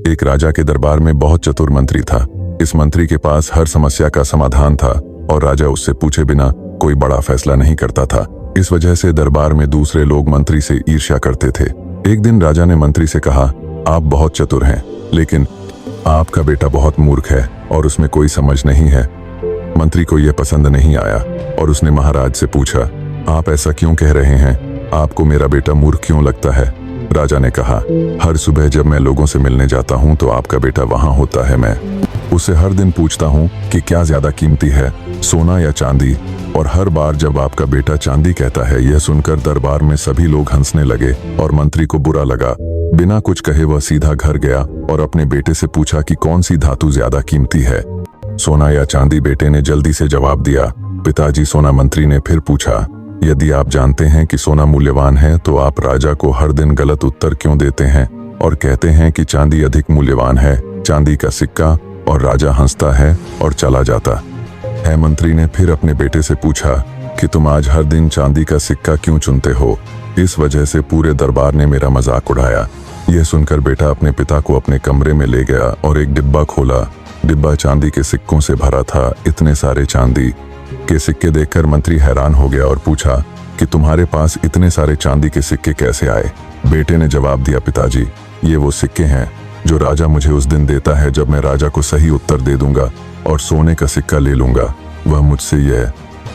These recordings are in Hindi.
एक राजा के दरबार में बहुत चतुर मंत्री था। इस मंत्री के पास हर समस्या का समाधान था और राजा उससे पूछे बिना कोई बड़ा फैसला नहीं करता था। इस वजह से दरबार में दूसरे लोग मंत्री से ईर्ष्या करते थे। एक दिन राजा ने मंत्री से कहा, आप बहुत चतुर हैं, लेकिन आपका बेटा बहुत मूर्ख है और उसमें कोई समझ नहीं है। मंत्री को यह पसंद नहीं आया और उसने महाराज से पूछा, आप ऐसा क्यों कह रहे हैं? आपको मेरा बेटा मूर्ख क्यों लगता है? राजा ने कहा, हर सुबह जब मैं लोगों से मिलने जाता हूं तो आपका बेटा वहां होता है। मैं उससे हर दिन पूछता हूं कि क्या ज्यादा कीमती है, सोना या चांदी, और हर बार जब आपका बेटा चांदी कहता है। यह सुनकर दरबार में सभी लोग हंसने लगे और मंत्री को बुरा लगा। बिना कुछ कहे वह सीधा घर गया और अपने बेटे से पूछा कि कौन सी धातु ज्यादा कीमती है, सोना या चांदी? बेटे ने जल्दी से जवाब दिया, पिताजी सोना। मंत्री ने फिर पूछा, यदि आप जानते हैं कि सोना मूल्यवान है तो आप राजा को हर दिन गलत उत्तर क्यों देते हैं और कहते हैं कि चांदी अधिक मूल्यवान है? चांदी का सिक्का। और राजा हंसता है और चला जाता है। मंत्री ने फिर अपने बेटे से पूछा कि तुम आज हर दिन चांदी का सिक्का क्यों चुनते हो? इस वजह से पूरे दरबार ने मेरा मजाक उड़ाया। यह सुनकर बेटा अपने पिता को अपने कमरे में ले गया और एक डिब्बा खोला। डिब्बा चांदी के सिक्कों से भरा था। इतने सारे चांदी के सिक्के देखकर मंत्री हैरान हो गया और पूछा कि तुम्हारे पास इतने सारे चांदी के सिक्के कैसे आए? बेटे ने जवाब दिया, पिताजी, ये वो सिक्के हैं जो राजा मुझे उस दिन देता है जब मैं राजा को सही उत्तर दे दूंगा और सोने का सिक्का ले लूंगा। वह मुझसे यह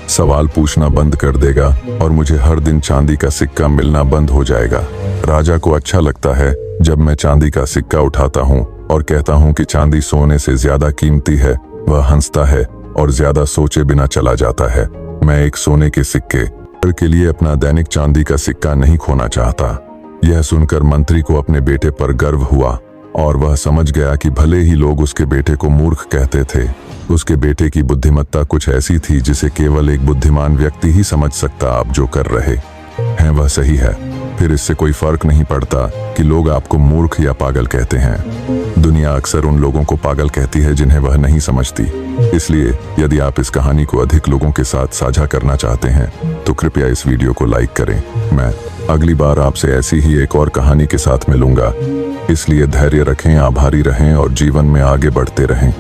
सवाल पूछना बंद कर देगा और मुझे हर दिन चांदी का सिक्का मिलना बंद हो जाएगा। राजा को अच्छा लगता है जब मैं चांदी का सिक्का उठाता हूँ और कहता हूँ कि चांदी सोने से ज्यादा कीमती है। वह हंसता है और ज्यादा सोचे बिना चला जाता है। मैं एक सोने के सिक्के के लिए अपना दैनिक चांदी का सिक्का नहीं खोना चाहता। यह सुनकर मंत्री को अपने बेटे पर गर्व हुआ और वह समझ गया कि भले ही लोग उसके बेटे को मूर्ख कहते थे, उसके बेटे की बुद्धिमत्ता कुछ ऐसी थी जिसे केवल एक बुद्धिमान व्यक्ति ही समझ सकता। आप जो कर रहे हैं वह सही है। फिर इससे कोई फर्क नहीं पड़ता कि लोग आपको मूर्ख या पागल कहते हैं। दुनिया अक्सर उन लोगों को पागल कहती है जिन्हें वह नहीं समझती। इसलिए यदि आप इस कहानी को अधिक लोगों के साथ साझा करना चाहते हैं तो कृपया इस वीडियो को लाइक करें। मैं अगली बार आपसे ऐसी ही एक और कहानी के साथ मिलूंगा। इसलिए धैर्य रखें, आभारी रहें और जीवन में आगे बढ़ते रहें।